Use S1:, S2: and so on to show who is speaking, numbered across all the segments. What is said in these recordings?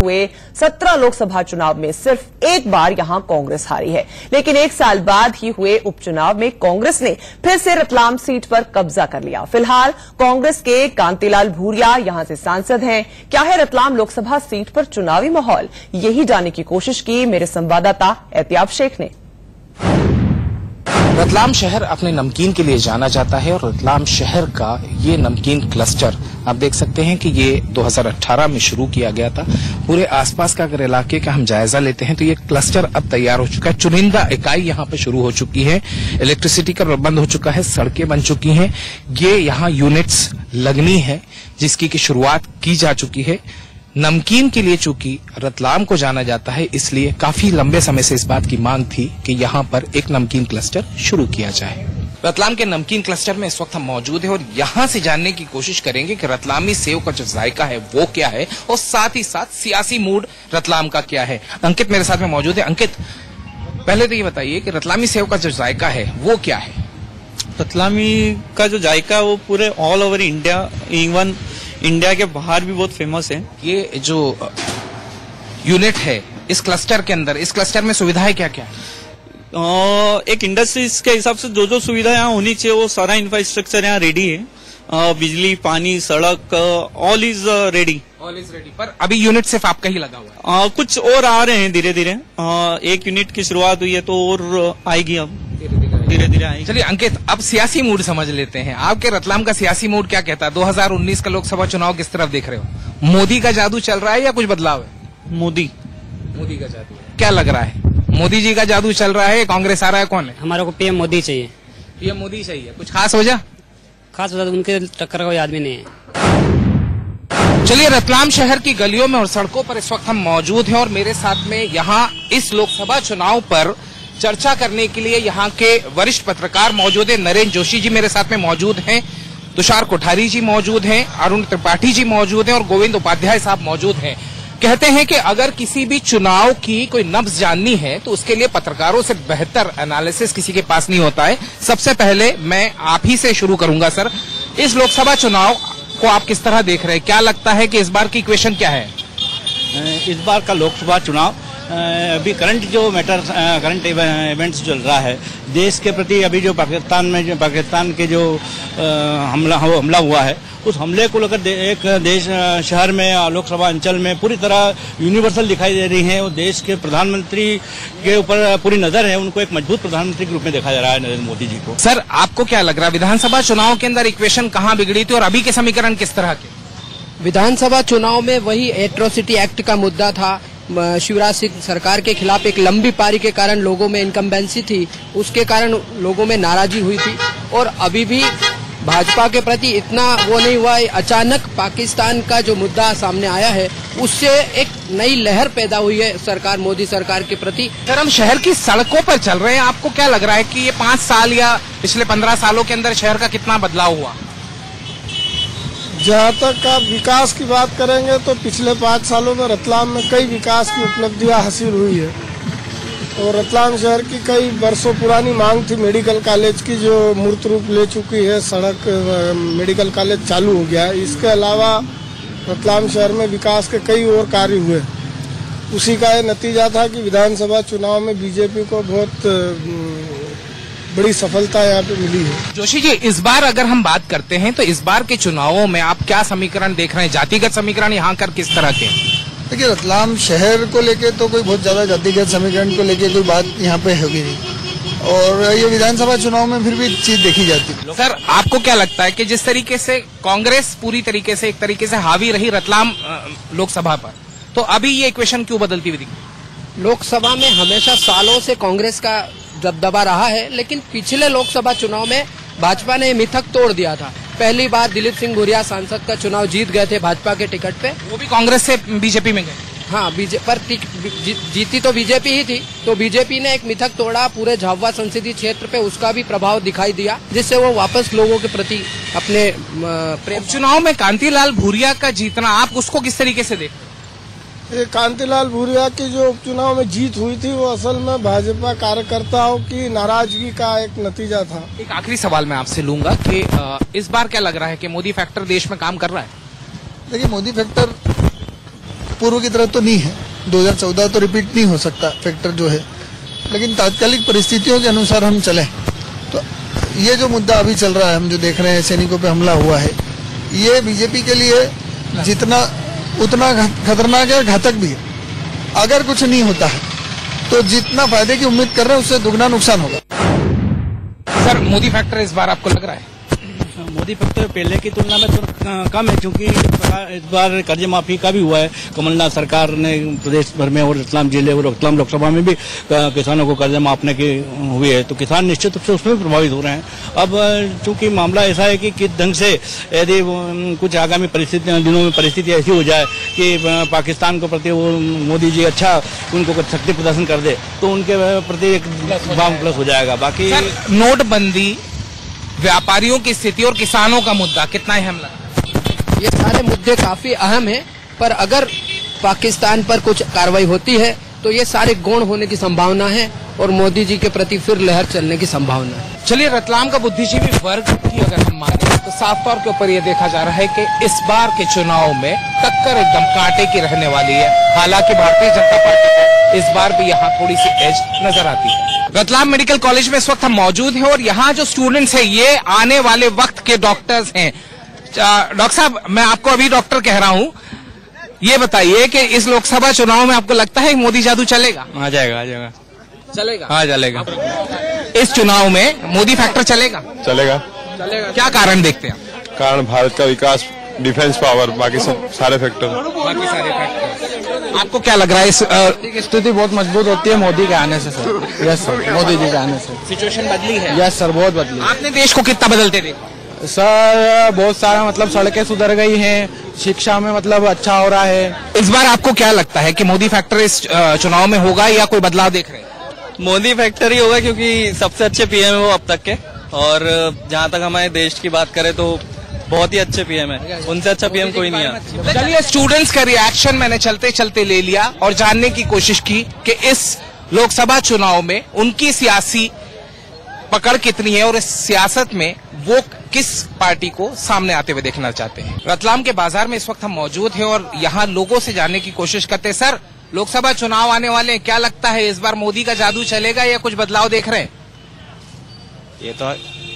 S1: हुए 17 लोकसभा चुनाव में सिर्फ एक बार यहां कांग्रेस हारी है, लेकिन एक साल बाद ही हुए उपचुनाव में कांग्रेस ने फिर से रतलाम सीट पर कब्जा कर लिया। फिलहाल कांग्रेस के कांतिलाल भूरिया यहां से सांसद हैं। क्या है रतलाम लोकसभा सीट पर चुनावी माहौल, यही जानने की कोशिश की मेरे संवाददाता एहतियाब शेख ने।
S2: रतलाम शहर अपने नमकीन के लिए जाना जाता है और रतलाम शहर का ये नमकीन क्लस्टर आप देख सकते हैं कि ये 2018 में शुरू किया गया था। पूरे आसपास का अगर इलाके का हम जायजा लेते हैं तो ये क्लस्टर अब तैयार हो चुका है। चुनिंदा इकाई यहाँ पे शुरू हो चुकी है, इलेक्ट्रिसिटी का प्रबंध हो चुका है, सड़कें बन चुकी हैं। ये यहाँ यूनिट्स लगनी है जिसकी की शुरुआत की जा चुकी है। नमकीन के लिए चूंकि रतलाम को जाना जाता है, इसलिए काफी लंबे समय से इस बात की मांग थी कि यहाँ पर एक नमकीन क्लस्टर शुरू किया जाए। रतलाम के नमकीन क्लस्टर में इस वक्त हम मौजूद हैं और यहाँ से जानने की कोशिश करेंगे कि रतलामी सेव का जो जायका है वो क्या है और साथ ही साथ सियासी मूड रतलाम का क्या है। अंकित मेरे साथ में मौजूद है। अंकित, पहले तो ये बताइए कि रतलामी सेव का जो जायका है वो क्या है?
S3: रतलामी का जो जायका वो पूरे all over India, even India के बाहर भी बहुत फेमस है।
S2: ये जो यूनिट है इस क्लस्टर के अंदर, इस क्लस्टर में सुविधाएं क्या क्या है?
S3: एक इंडस्ट्रीज के हिसाब से जो सुविधा यहाँ होनी चाहिए वो सारा इंफ्रास्ट्रक्चर यहाँ रेडी है। बिजली, पानी, सड़क, ऑल इज रेडी।
S2: पर अभी यूनिट सिर्फ आपका ही लगा हुआ है?
S3: कुछ और आ रहे हैं धीरे धीरे। एक यूनिट की शुरुआत हुई है तो और आएगी, अब धीरे धीरे आएगी।
S2: चलिए अंकित, अब सियासी मूड समझ लेते हैं। आपके रतलाम का सियासी मूड क्या कहता है? 2019 का लोकसभा चुनाव किस तरफ देख रहे हो? मोदी का जादू चल रहा है या कुछ बदलाव है?
S3: मोदी
S2: का जादू क्या लग रहा है? मोदी जी का जादू चल रहा है, कांग्रेस आ रहा है, कौन है?
S4: हमारे को पीएम मोदी चाहिए।
S2: पीएम मोदी चाहिए। कुछ खास वजह?
S4: खास वजह उनके टक्कर का कोई आदमी नहीं है।
S2: चलिए, रतलाम शहर की गलियों में और सड़कों पर इस वक्त हम मौजूद हैं और मेरे साथ में यहाँ इस लोकसभा चुनाव पर चर्चा करने के लिए यहाँ के वरिष्ठ पत्रकार मौजूद हैं। नरेंद्र जोशी जी मेरे साथ में मौजूद हैं, तुषार कोठारी जी मौजूद हैं, अरुण त्रिपाठी जी मौजूद हैं और गोविंद उपाध्याय साहब मौजूद हैं। कहते हैं कि अगर किसी भी चुनाव की कोई नब्ज जाननी है तो उसके लिए पत्रकारों से बेहतर एनालिसिस किसी के पास नहीं होता है। सबसे पहले मैं आप ही से शुरू करूंगा सर, इस लोकसभा चुनाव को आप किस तरह देख रहे हैं? क्या लगता है कि इस बार की इक्वेशन क्या है?
S5: इस बार का लोकसभा चुनाव अभी करंट इवेंट्स चल रहा है देश के प्रति, अभी जो पाकिस्तान के जो हमला हुआ है, उस हमले को लेकर एक शहर में, लोकसभा अंचल में पूरी तरह यूनिवर्सल दिखाई दे रही है। और देश के प्रधानमंत्री के ऊपर पूरी नजर है, उनको एक मजबूत प्रधानमंत्री के रूप में देखा जा रहा है नरेंद्र मोदी जी को।
S2: सर, आपको क्या लग रहा है विधानसभा चुनाव के अंदर इक्वेशन कहाँ बिगड़ी थी और अभी के समीकरण किस तरह के?
S6: विधानसभा चुनाव में वही एट्रोसिटी एक्ट का मुद्दा था। शिवराज सिंह सरकार के खिलाफ एक लंबी पारी के कारण लोगों में इनकम्बेंसी थी, उसके कारण लोगों में नाराजगी हुई थी। और अभी भी भाजपा के प्रति इतना वो नहीं हुआ है। अचानक पाकिस्तान का जो मुद्दा सामने आया है, उससे एक नई लहर पैदा हुई है मोदी सरकार के प्रति।
S2: सर, हम शहर की सड़कों पर चल रहे हैं, आपको क्या लग रहा है कि ये 5 साल या पिछले 15 सालों के अंदर शहर का कितना बदलाव हुआ?
S7: जहाँ तक आप विकास की बात करेंगे तो पिछले 5 सालों में रतलाम में कई विकास की उपलब्धियां हासिल हुई है। और रतलाम शहर की कई वर्षों पुरानी मांग थी मेडिकल कॉलेज की, जो मूर्त रूप ले चुकी है। सड़क, मेडिकल कॉलेज चालू हो गया है। इसके अलावा रतलाम शहर में विकास के कई और कार्य हुए। उसी का ये नतीजा था कि विधानसभा चुनाव में बीजेपी को बहुत बड़ी सफलता यहाँ पे मिली है।
S2: जोशी जी, इस बार अगर हम बात करते हैं तो इस बार के चुनावों में आप क्या समीकरण देख रहे हैं? जातिगत समीकरण यहाँ कर किस तरह के?
S8: देखिए, रतलाम शहर को लेके तो कोई बहुत ज्यादा जातिगत समीकरण को लेके कोई बात यहाँ पे होगी नहीं, और ये विधानसभा चुनाव में फिर भी चीज देखी जाती है।
S2: सर, आपको क्या लगता है कि जिस तरीके से कांग्रेस पूरी तरीके से एक तरीके से हावी रही रतलाम लोकसभा पर, तो अभी ये इक्वेशन क्यों बदलती हुई दिखती?
S6: लोकसभा में हमेशा सालों से कांग्रेस का दबदबा रहा है, लेकिन पिछले लोकसभा चुनाव में भाजपा ने मिथक तोड़ दिया था। पहली बार दिलीप सिंह भूरिया सांसद का चुनाव जीत गए थे भाजपा के टिकट पे।
S2: वो भी कांग्रेस से बीजेपी में गए।
S6: हाँ, पर जीती तो बीजेपी ही थी। तो बीजेपी ने एक मिथक तोड़ा पूरे झाबुआ संसदीय क्षेत्र पे, उसका भी प्रभाव दिखाई दिया, जिससे वो वापस लोगों के प्रति अपने प्रेम।
S2: चुनाव में कांतिलाल भूरिया का जीतना, आप उसको किस तरीके से देखते?
S7: कांतिलाल भूरिया की जो उपचुनाव में जीत हुई थी वो असल में भाजपा कार्यकर्ताओं की नाराजगी का एक नतीजा था।
S2: एक आखिरी सवाल मैं आपसे लूंगा कि इस बार क्या लग रहा है कि मोदी फैक्टर देश में काम कर रहा है?
S8: देखिए, मोदी फैक्टर पूर्व की तरह तो नहीं है, 2014 तो रिपीट नहीं हो सकता फैक्टर जो है, लेकिन तात्कालिक परिस्थितियों के अनुसार हम चले। तो ये जो मुद्दा अभी चल रहा है, हम जो देख रहे हैं सैनिकों पे हमला हुआ है, ये बीजेपी के लिए जितना उतना खतरनाक है, घातक भी है। अगर कुछ नहीं होता है तो जितना फायदे की उम्मीद कर रहे हैं उससे दुगना नुकसान होगा।
S2: सर, मोदी फैक्टर इस बार आपको लग रहा है?
S5: मोदी फैक्टर पहले की तुलना में तो कम है, क्योंकि इस बार कर्ज माफी का भी हुआ है। कमलनाथ सरकार ने प्रदेश भर में और रतलाम जिले और रतलाम लोकसभा में भी किसानों को कर्ज माफने की हुई है, तो किसान निश्चित रूप से उसमें प्रभावित हो रहे हैं। अब चूंकि मामला ऐसा है कि किस ढंग से यदि कुछ आगामी दिनों में परिस्थिति ऐसी हो जाए कि पाकिस्तान के प्रति वो मोदी जी अच्छा उनको कुछ शक्ति प्रदर्शन कर दे, तो उनके प्रति एक बाम प्लस हो जाएगा। बाकी
S2: नोटबंदी, व्यापारियों की स्थिति और किसानों का मुद्दा कितना अहम लगा?
S6: ये सारे मुद्दे काफी अहम हैं, पर अगर पाकिस्तान पर कुछ कार्रवाई होती है तो ये सारे गौण होने की संभावना है और मोदी जी के प्रति फिर लहर चलने की संभावना है।
S2: चलिए, रतलाम का बुद्धिजीवी वर्ग की अगर हम माने तो साफ तौर के ऊपर ये देखा जा रहा है कि इस बार के चुनाव में टक्कर एकदम कांटे की रहने वाली है। हालांकि भारतीय जनता पार्टी को इस बार भी यहाँ थोड़ी सी एज नजर आती है। रतलाम मेडिकल कॉलेज में इस वक्त हम मौजूद हैं और यहाँ जो स्टूडेंट्स हैं ये आने वाले वक्त के डॉक्टर्स हैं। डॉक्टर साहब, मैं आपको अभी डॉक्टर कह रहा हूँ, ये बताइए कि इस लोकसभा चुनाव में आपको लगता है मोदी जादू चलेगा?
S5: आ जाएगा
S2: चलेगा।
S5: हाँ, चलेगा।
S2: इस चुनाव में मोदी फैक्टर चलेगा?
S9: चलेगा।
S2: क्या कारण देखते हैं?
S9: कारण भारत का विकास, डिफेंस पावर, बाकी सब सारे फैक्टर।
S2: आपको क्या लग रहा है इस
S10: स्थिति बहुत मजबूत होती है मोदी के आने से sir? Yes sir, Modi ji के आने से
S2: सिचुएशन बदली है?
S10: यस सर, बहुत बदली।
S2: आपने देश को कितना बदलते देखा?
S10: सर बहुत सारा, मतलब सड़कें सुधर गई हैं, शिक्षा में मतलब अच्छा हो रहा है।
S2: इस बार आपको क्या लगता है कि मोदी फैक्टर इस चुनाव में होगा या कोई बदलाव देख रहे हैं?
S3: मोदी फैक्टर ही होगा, क्योंकि सबसे अच्छे पीएम है वो अब तक के, और जहां तक हमारे देश की बात करें तो बहुत ही अच्छे पीएम है, उनसे अच्छा पीएम कोई नहीं है।
S2: चलिए, स्टूडेंट्स का रिएक्शन मैंने चलते चलते ले लिया और जानने की कोशिश की कि इस लोकसभा चुनाव में उनकी सियासी पकड़ कितनी है और इस सियासत में वो किस पार्टी को सामने आते हुए देखना चाहते हैं। रतलाम के बाजार में इस वक्त हम मौजूद हैं और यहाँ लोगों से जानने की कोशिश करते हैं। सर, लोकसभा चुनाव आने वाले हैं, क्या लगता है इस बार मोदी का जादू चलेगा या कुछ बदलाव देख रहे हैं?
S11: ये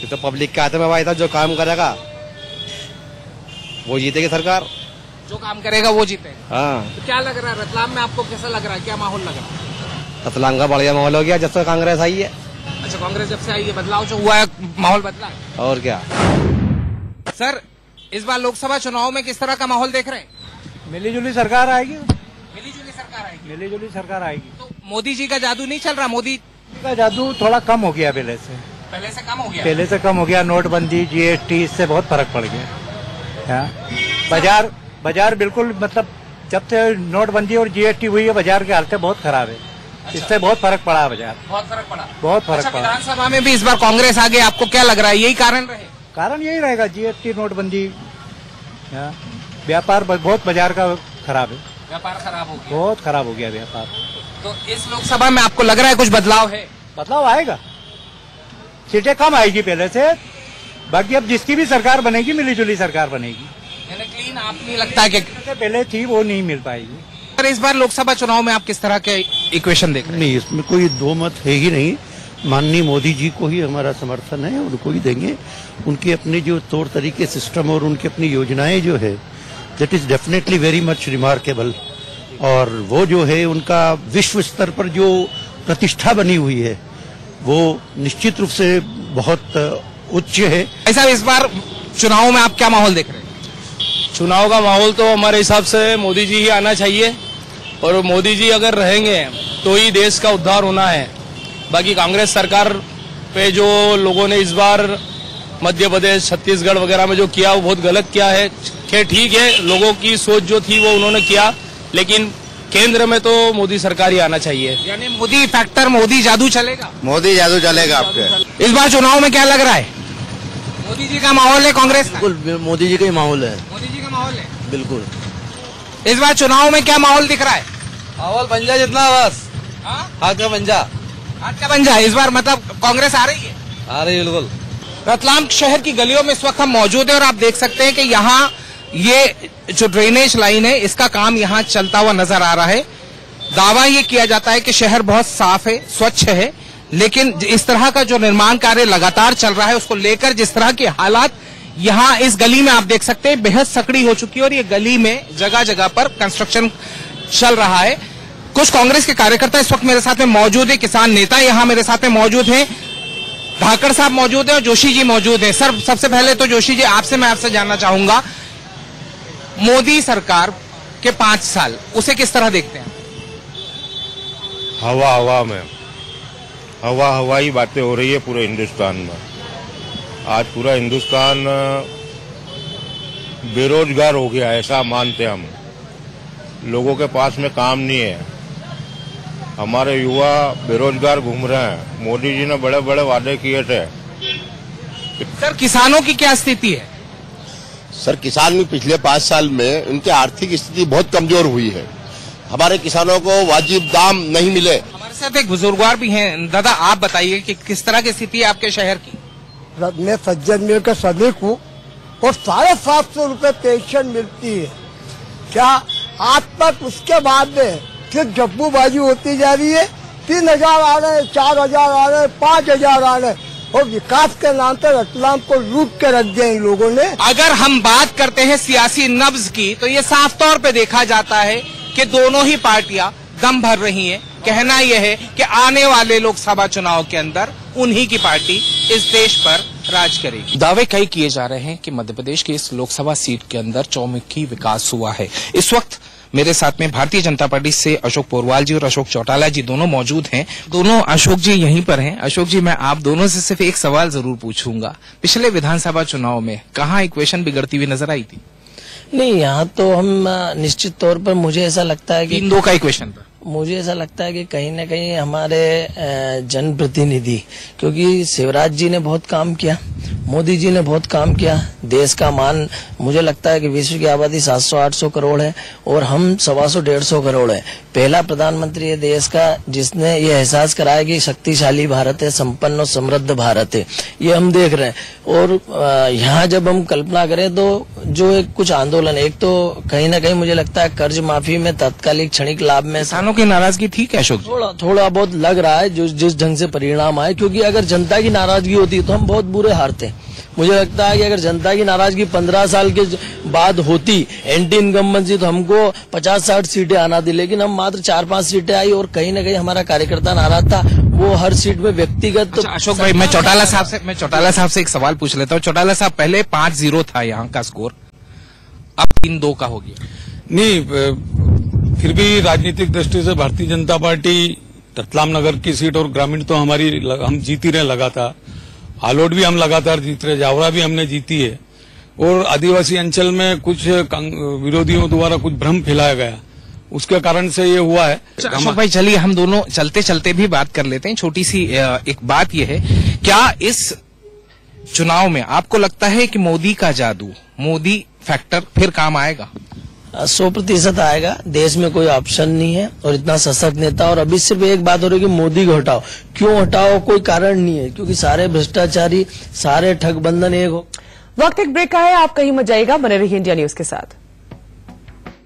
S11: तो पब्लिक के हाथ में भाई था, जो काम करेगा वो जीतेगी सरकार।
S2: जो काम करेगा वो जीतेगा।
S11: हाँ।
S2: तो क्या लग रहा है रतलाम में आपको, कैसा लग रहा है, क्या माहौल लग रहा है?
S11: रतलाम का बढ़िया माहौल हो गया जब से कांग्रेस आई है।
S2: अच्छा, कांग्रेस जब से आई है, बदलाव जो हुआ है, माहौल बदला है।
S11: और क्या
S2: सर, इस बार लोकसभा चुनाव में किस तरह का माहौल देख रहे हैं?
S5: मिलीजुली सरकार आएगी।
S2: मिलीजुली सरकार आएगी।
S5: मिलीजुली सरकार आएगी।
S2: तो मोदी जी का जादू नहीं चल रहा? मोदी
S5: का जादू थोड़ा कम हो गया पहले से
S2: कम हो गया।
S5: पहले से कम हो गया। नोटबंदी, जीएसटी, इससे बहुत फर्क पड़ गया। बाजार बिल्कुल, मतलब जब से नोटबंदी और जीएसटी हुई है बाजार की हालत बहुत खराब है। अच्छा। इससे बहुत फर्क पड़ा बाजार। बहुत फर्क पड़ा।
S2: विधानसभा में भी इस बार कांग्रेस आ गई, आपको क्या लग रहा है यही कारण रहे?
S5: कारण यही रहेगा, जीएसटी, नोटबंदी। व्यापार बहुत बाजार का खराब है।
S2: व्यापार खराब हो गया,
S5: बहुत खराब हो गया व्यापार।
S2: तो इस लोकसभा में आपको लग रहा है कुछ बदलाव है?
S5: बदलाव आएगा, सीटें कम आएगी पहले से। बाकी अब जिसकी भी सरकार बनेगी मिलीजुली सरकार बनेगी।
S2: क्लीन आप नहीं लगता कि
S5: पहले थी वो नहीं मिल पाएगी?
S2: पर इस बार लोकसभा चुनाव में आप किस तरह के इक्वेशन देख रहे हैं?
S12: नहीं, इसमें कोई दो मत है ही नहीं। माननीय मोदी जी को ही हमारा समर्थन है, उनको ही देंगे। उनके अपने जो तौर तरीके, सिस्टम और उनकी अपनी योजनाएं जो है, that is definitely very much remarkable. और वो जो है उनका विश्व स्तर पर जो प्रतिष्ठा बनी हुई है वो निश्चित रूप से बहुत उच्च है।
S2: ऐसा इस बार चुनाव में आप क्या माहौल देख रहे हैं?
S13: चुनाव का माहौल तो हमारे हिसाब से मोदी जी ही आना चाहिए, और मोदी जी अगर रहेंगे तो ही देश का उद्धार होना है। बाकी कांग्रेस सरकार पे जो लोगों ने इस बार मध्य प्रदेश, छत्तीसगढ़ वगैरह में जो किया वो बहुत गलत किया है। खैर ठीक है, लोगों की सोच जो थी वो उन्होंने किया, लेकिन केंद्र में तो मोदी सरकार ही आना चाहिए।
S2: यानी मोदी फैक्टर, मोदी जादू चलेगा?
S11: मोदी जादू चलेगा आपके।
S2: इस बार चुनाव में क्या लग रहा है? मोदी जी का माहौल है कांग्रेस का?
S11: बिल्कुल मोदी जी का ही माहौल है।
S2: मोदी जी का माहौल है
S11: बिल्कुल।
S2: इस बार चुनाव में क्या माहौल दिख रहा है?
S11: माहौल पंजा जितना, बस हाथ का पंजा।
S2: हाथ का पंजा इस बार, मतलब कांग्रेस आ रही है?
S11: आ रही है बिल्कुल।
S2: रतलाम शहर की गलियों में इस वक्त हम मौजूद हैं और आप देख सकते हैं कि यहाँ ये जो ड्रेनेज लाइन है इसका काम यहाँ चलता हुआ नजर आ रहा है। दावा ये किया जाता है कि शहर बहुत साफ है, स्वच्छ है, लेकिन इस तरह का जो निर्माण कार्य लगातार चल रहा है उसको लेकर जिस तरह के हालात यहाँ इस गली में आप देख सकते हैं, बेहद सकड़ी हो चुकी है और ये गली में जगह जगह पर कंस्ट्रक्शन चल रहा है। कुछ कांग्रेस के कार्यकर्ता इस वक्त मेरे साथ में मौजूद है, किसान नेता यहाँ मेरे साथ में मौजूद हैं, धाकड़ साहब मौजूद हैं और जोशी जी मौजूद हैं। सर, सबसे पहले तो जोशी जी मैं आपसे जानना चाहूंगा, मोदी सरकार के 5 साल उसे किस तरह देखते हैं?
S9: हवाई बातें हो रही है पूरे हिंदुस्तान में। आज पूरा हिंदुस्तान बेरोजगार हो गया, ऐसा मानते हम। लोगों के पास में काम नहीं है, हमारे युवा बेरोजगार घूम रहे हैं। मोदी जी ने बड़े बड़े वादे किए थे।
S2: सर, किसानों की क्या स्थिति है?
S14: सर, किसान भी पिछले 5 साल में उनकी आर्थिक स्थिति बहुत कमजोर हुई है। हमारे किसानों को वाजिब दाम नहीं मिले।
S2: हमारे साथ एक बुजुर्गवार भी हैं। दादा, आप बताइए कि किस तरह की स्थिति है आपके शहर की?
S15: मैं सज्जन मिल का सैनिक हूँ और 750 रुपए पेंशन मिलती है। क्या आज तक उसके बाद में फिर जब्बूबाजी होती जा रही है। 3000 आ रहे हैं, 4000 आ रहे हैं, 5000 आ रहे हैं और विकास के नाम पर रतलाम को लूट के रख दिया इन लोगों ने।
S2: अगर हम बात करते हैं सियासी नब्ज की तो ये साफ तौर पे देखा जाता है कि दोनों ही पार्टियां दम भर रही हैं। कहना यह है कि आने वाले लोकसभा चुनाव के अंदर उन्हीं की पार्टी इस देश पर राज करेगी। दावे कई किए जा रहे हैं कि मध्य प्रदेश की इस लोकसभा सीट के अंदर चौमुखी विकास हुआ है। इस वक्त मेरे साथ में भारतीय जनता पार्टी से अशोक पोरवाल जी और अशोक चौटाला जी दोनों मौजूद हैं। दोनों अशोक जी यहीं पर हैं। अशोक जी, मैं आप दोनों से सिर्फ एक सवाल जरूर पूछूंगा, पिछले विधानसभा चुनाव में कहाँ इक्वेशन बिगड़ती हुई नजर आई थी?
S16: नहीं, यहाँ तो हम निश्चित तौर पर मुझे ऐसा लगता है कि
S2: 3-2 का इक्वेशन पर
S16: मुझे ऐसा लगता है कि कहीं न कहीं हमारे जनप्रतिनिधि, क्योंकि शिवराज जी ने बहुत काम किया, मोदी जी ने बहुत काम किया, देश का मान, मुझे लगता है कि विश्व की आबादी 700-800 करोड़ है और हम 125-150 करोड़ है। पहला प्रधानमंत्री है देश का जिसने ये एहसास कराया कि शक्तिशाली भारत है, संपन्न और समृद्ध भारत है, ये हम देख रहे हैं। और यहाँ जब हम कल्पना करें तो जो एक कुछ आंदोलन, एक तो कहीं न कहीं मुझे लगता है कर्ज माफी में तात्कालिक क्षणिक लाभ में
S2: किसानों की नाराजगी थी क्या अशोक?
S16: थोड़ा बहुत लग रहा है जो जिस ढंग से परिणाम आए, क्योंकि अगर जनता की नाराजगी होती तो हम बहुत बुरे हारते। मुझे लगता है कि अगर जनता की नाराजगी 15 साल के बाद होती एंटी इनकम्बेंसी तो हमको 50-60 सीटें आना थी, लेकिन हम मात्र 4-5 सीटें आई और कहीं न कहीं हमारा कार्यकर्ता नाराज था। वो हर सीट में व्यक्तिगत।
S2: अच्छा, अशोक भाई, मैं चौटाला साहब से एक सवाल पूछ लेता हूँ। चौटाला साहब, पहले 5-0 था यहाँ का स्कोर, अब 3-2 का हो गया।
S17: नहीं, फिर भी राजनीतिक दृष्टि से भारतीय जनता पार्टी रतलाम नगर की सीट और ग्रामीण तो हम जीती रहे लगातार। आलोट भी हम लगातार जीत रहे, जावरा भी हमने जीती है। और आदिवासी अंचल में कुछ विरोधियों द्वारा कुछ भ्रम फैलाया गया, उसके कारण से ये हुआ है।
S2: अशोक भाई, चलिए हम दोनों चलते चलते भी बात कर लेते हैं। छोटी सी एक बात यह है, क्या इस चुनाव में आपको लगता है कि मोदी का जादू, मोदी फैक्टर फिर काम आएगा?
S16: 100% आएगा। देश में कोई ऑप्शन नहीं है और इतना सशक्त नेता। और अभी सिर्फ एक बात हो रही है कि मोदी को हटाओ। क्यों हटाओ? कोई कारण नहीं है, क्योंकि सारे भ्रष्टाचारी, सारे ठगबंधन एक हो।
S1: वक्त एक ब्रेक का है, आप कहीं मत जाइएगा, बने रहिए इंडिया न्यूज के साथ।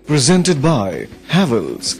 S18: Presented by Havells।